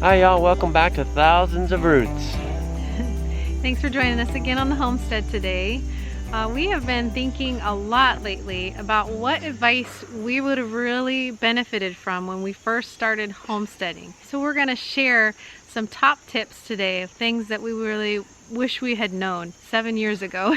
Hi y'all, welcome back to Thousands of Roots. Thanks for joining us again on the homestead today. We have been thinking a lot lately about what advice we would have really benefited from when we first started homesteading. So we're going to share some top tips today of things that we really wish we had known 7 years ago.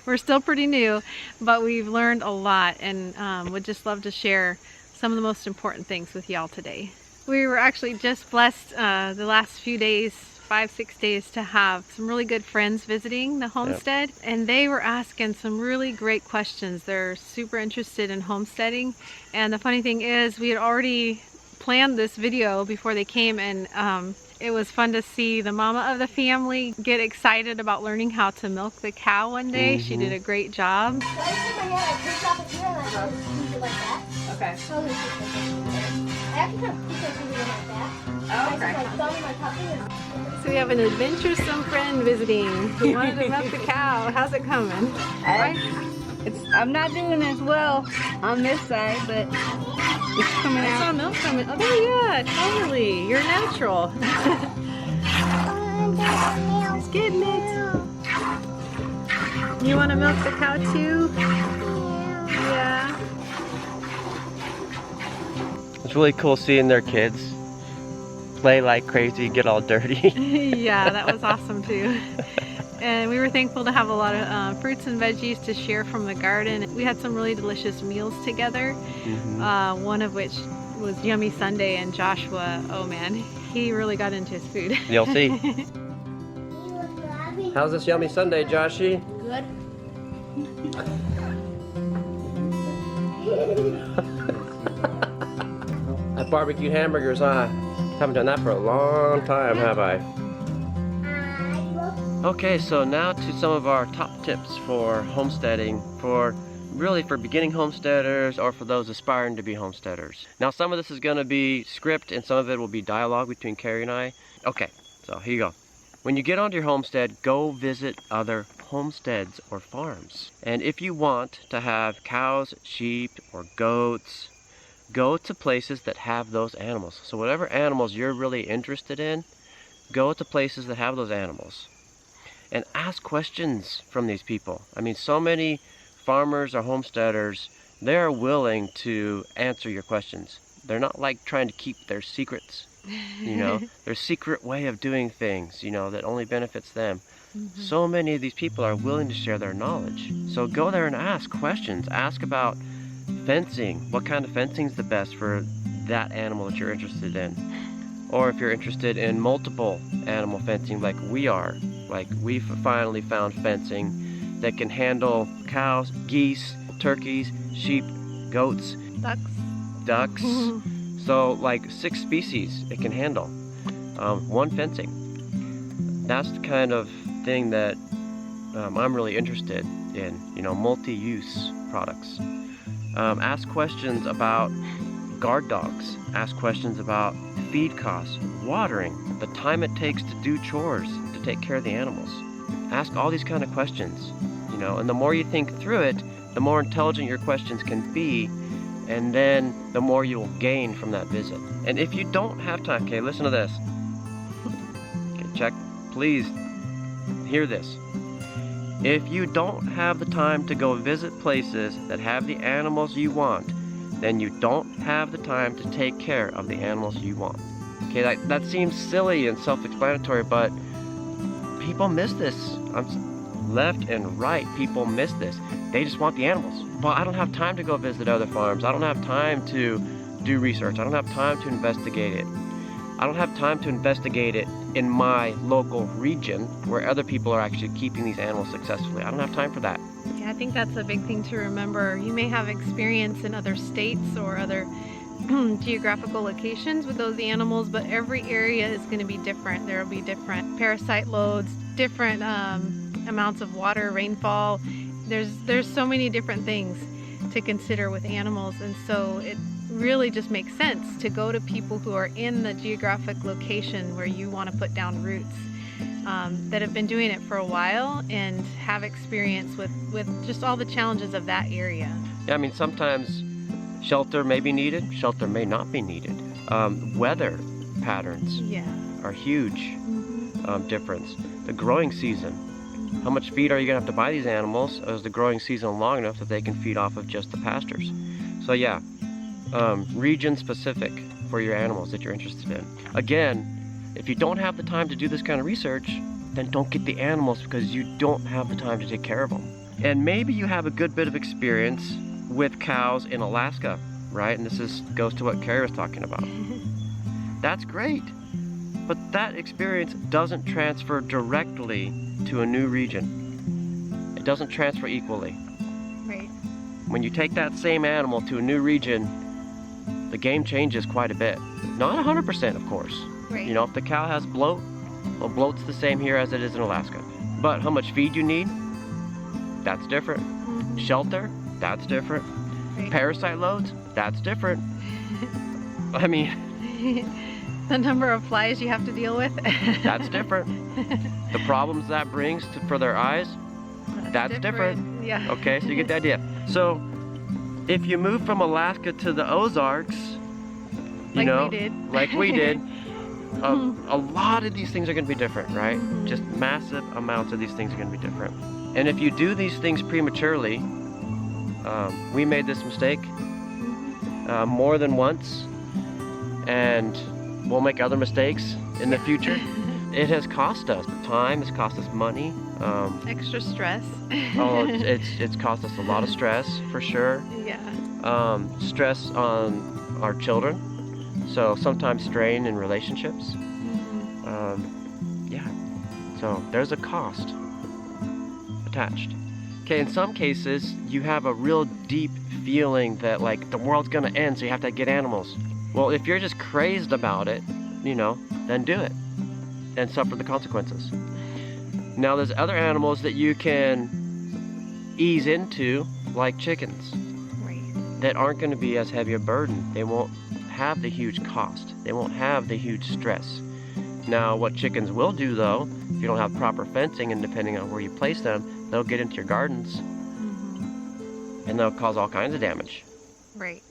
We're still pretty new, but we've learned a lot and would just love to share some of the most important things with y'all today. We were actually just blessed the last few days, 5-6 days, to have some really good friends visiting the homestead. Yep. And they were asking some really great questions. They're super interested in homesteading, and the funny thing is we had already planned this video before they came, and it was fun to see the mama of the family get excited about learning how to milk the cow one day. She did a great job. Okay. So we have an adventuresome friend visiting who wanted to milk the cow. How's it coming? I'm not doing as well on this side, but it's coming out. I saw milk coming. Oh yeah, totally. You're natural. Just getting it. You want to milk the cow too? Yeah. It's really cool seeing their kids play like crazy, get all dirty. Yeah, that was awesome too. And we were thankful to have a lot of fruits and veggies to share from the garden. We had some really delicious meals together, one of which was Yummy Sunday, and Joshua, oh man, he really got into his food. You'll see. How's this Yummy Sunday, Joshy? Good. That barbecued hamburgers, haven't done that for a long time, have I? Okay, so now to some of our top tips for homesteading, for beginning homesteaders or for those aspiring to be homesteaders. Now some of this is going to be script and some of it will be dialogue between Carrie and I. Okay, so here you go. When you get onto your homestead, go visit other homesteads or farms. And if you want to have cows, sheep, or goats, go to places that have those animals. So whatever animals you're really interested in, go to places that have those animals. And ask questions from these people. I mean, so many farmers or homesteaders, they're willing to answer your questions. They're not like trying to keep their secrets, you know, their secret way of doing things, you know, that only benefits them. So many of these people are willing to share their knowledge. So go there and ask questions. Ask about fencing. What kind of fencing is the best for that animal that you're interested in? Or if you're interested in multiple animal fencing like we are, like we've finally found fencing that can handle cows, geese, turkeys, sheep, goats, ducks. So like 6 species it can handle, one fencing. That's the kind of thing that I'm really interested in, you know, multi-use products. Ask questions about guard dogs. Ask questions about feed costs, watering, the time it takes to do chores, to take care of the animals. Ask all these kind of questions, you know, and the more you think through it, the more intelligent your questions can be, and then the more you'll gain from that visit. And if you don't have time, okay, listen to this. Okay, check, please hear this. If you don't have the time to go visit places that have the animals you want, then you don't have the time to take care of the animals you want. Okay, that seems silly and self-explanatory, but people miss this. Left and right, people miss this. They just want the animals. Well, I don't have time to go visit other farms. I don't have time to do research. I don't have time to investigate it. I don't have time to investigate it in my local region where other people are actually keeping these animals successfully. I don't have time for that. Yeah, I think that's a big thing to remember. You may have experience in other states or other geographical locations with those animals, but every area is going to be different. There will be different parasite loads, different amounts of water, rainfall. There's so many different things to consider with animals, and so it really just makes sense to go to people who are in the geographic location where you want to put down roots, that have been doing it for a while and have experience with just all the challenges of that area. Yeah, I mean, sometimes shelter may be needed, shelter may not be needed. Weather patterns Yeah. are huge difference. The growing season. How much feed are you going to have to buy these animals? Is the growing season long enough that they can feed off of just the pastures? So yeah, region specific for your animals that you're interested in. Again, if you don't have the time to do this kind of research, then don't get the animals because you don't have the time to take care of them. And maybe you have a good bit of experience with cows in Alaska, right? And this goes to what Carrie was talking about. That's great, but that experience doesn't transfer directly to a new region. It doesn't transfer equally. Right. When you take that same animal to a new region, the game changes quite a bit. Not 100%, of course. Right. You know, if the cow has bloat, well, bloat's the same here as it is in Alaska. But how much feed you need, that's different. Shelter, that's different. Right. Parasite loads, that's different. I mean, the number of flies you have to deal with. that's different. The problems that brings for their eyes, that's different. Yeah. Okay, so you get the idea. So if you move from Alaska to the Ozarks, like we did, a lot of these things are going to be different, right? Just massive amounts of these things are going to be different. And if you do these things prematurely, we made this mistake more than once, and we'll make other mistakes in the future. It has cost us time, it's cost us money. Extra stress. It's cost us a lot of stress, for sure. Yeah. Stress on our children, so sometimes strain in relationships. Yeah, so there's a cost attached. Okay, in some cases, you have a real deep feeling that like the world's gonna end, so you have to get animals. Well, if you're just crazed about it, then do it and suffer the consequences. Now, there's other animals that you can ease into, like chickens, Right. that aren't going to be as heavy a burden. They won't have the huge cost. They won't have the huge stress. Now, what chickens will do, though, if you don't have proper fencing and depending on where you place them, they'll get into your gardens and they'll cause all kinds of damage. Right.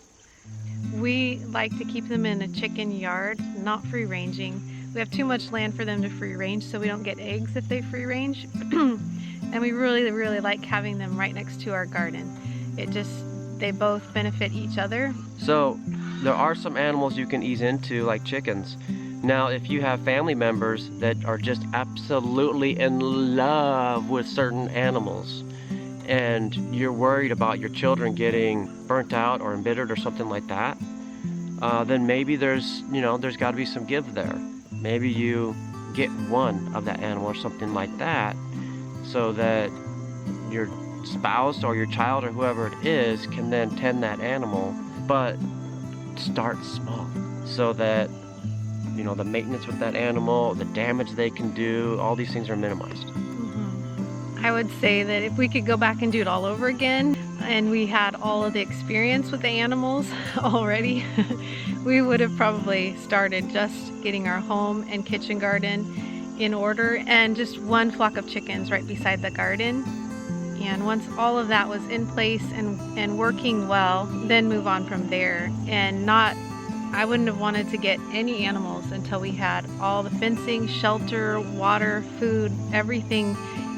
We like to keep them in a chicken yard, not free ranging. We have too much land for them to free range, so we don't get eggs if they free range. And we really, really like having them right next to our garden. They both benefit each other. So there are some animals you can ease into, like chickens. Now, if you have family members that are just absolutely in love with certain animals, and you're worried about your children getting burnt out or embittered or something like that, then maybe there's got to be some give there. Maybe you get one of that animal or something like that, so that your spouse or your child or whoever it is can then tend that animal, but start small, so that the maintenance with that animal, the damage they can do, all these things are minimized. I would say that if we could go back and do it all over again, and we had all of the experience with the animals already, we would have probably started just getting our home and kitchen garden in order, and just one flock of chickens right beside the garden. And once all of that was in place and working well, then move on from there. And I wouldn't have wanted to get any animals until we had all the fencing, shelter, water, food, everything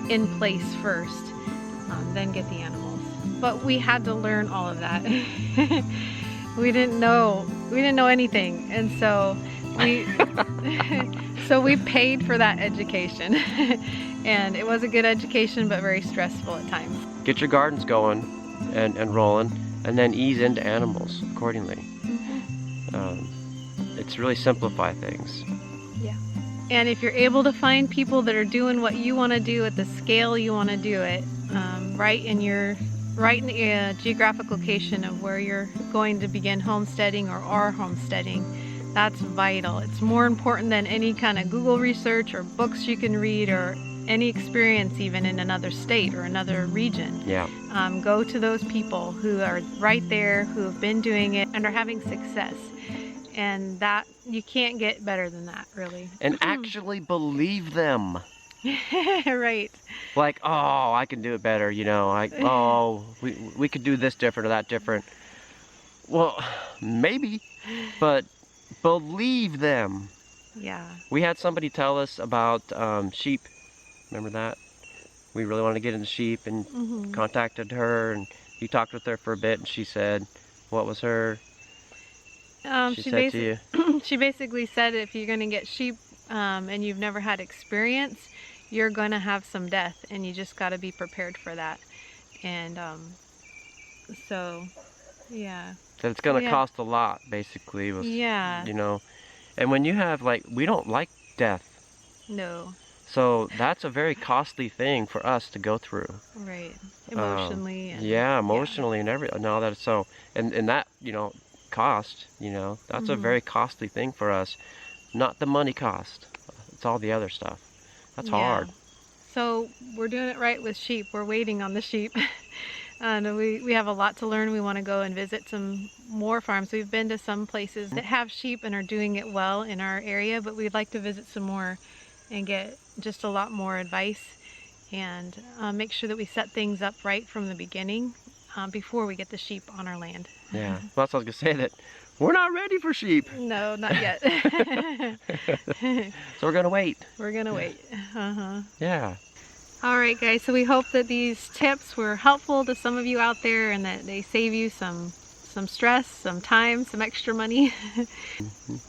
in place first, then get the animals. But we had to learn all of that. we didn't know anything, and so we paid for that education. And it was a good education, but very stressful at times. Get your gardens going and rolling, and then ease into animals accordingly. It's really simplify things. Yeah. And if you're able to find people that are doing what you want to do at the scale you want to do it, right in the geographic location of where you're going to begin homesteading or are homesteading, that's vital. It's more important than any kind of Google research or books you can read or any experience even in another state or another region. Yeah. Go to those people who are right there, who have been doing it and are having success. And that, you can't get better than that, really. And actually believe them. Right. Like, oh, I can do it better, we could do this different or that different. Well, maybe, but believe them. Yeah. We had somebody tell us about sheep. Remember that? We really wanted to get into sheep and contacted her, and you talked with her for a bit, and she said, what was her? She said to you? She basically said if you're going to get sheep and you've never had experience, you're going to have some death, and you just got to be prepared for that. And so, yeah. That it's going to cost a lot, basically. Was, yeah. You know, and when you have, like, we don't like death. No. So that's a very costly thing for us to go through. Right. Emotionally. Yeah, emotionally and and all that. So, and that, you know, cost, you know, that's a very costly thing for us. Not the money cost. It's all the other stuff. That's hard. So we're doing it right with sheep. We're waiting on the sheep. And we have a lot to learn. We want to go and visit some more farms. We've been to some places that have sheep and are doing it well in our area, but we'd like to visit some more and get just a lot more advice and make sure that we set things up right from the beginning before we get the sheep on our land. Yeah, well, that's what I was going to say, that we're not ready for sheep. No, not yet. So we're going to wait. We're going to wait. Yeah. All right, guys, so we hope that these tips were helpful to some of you out there and that they save you some stress, some time, some extra money.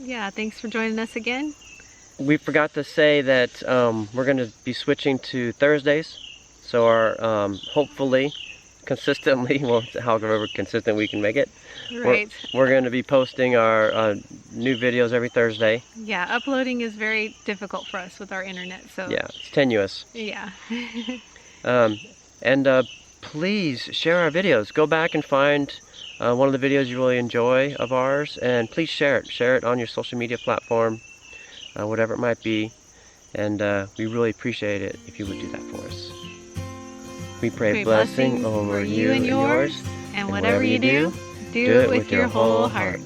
Yeah, thanks for joining us again. We forgot to say that we're going to be switching to Thursdays. So our hopefully, consistently, well, however consistent we can make it. Right. We're going to be posting our new videos every Thursday. Yeah, uploading is very difficult for us with our internet, so. Yeah, it's tenuous. Yeah. And please share our videos. Go back and find one of the videos you really enjoy of ours, and please share it. Share it on your social media platform, whatever it might be. And we really appreciate it if you would do that for us. We pray blessing over you and yours. And whatever you do, do it with your whole heart.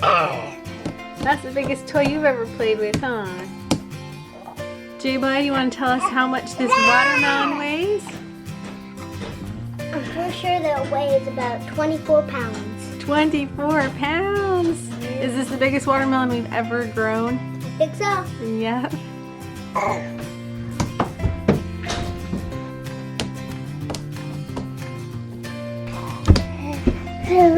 Oh! That's the biggest toy you've ever played with, huh? J-Bud, you want to tell us how much this watermelon weighs? I'm pretty sure that it weighs about 24 pounds. 24 pounds! Is this the biggest watermelon we've ever grown? I think so. Yeah. Hey,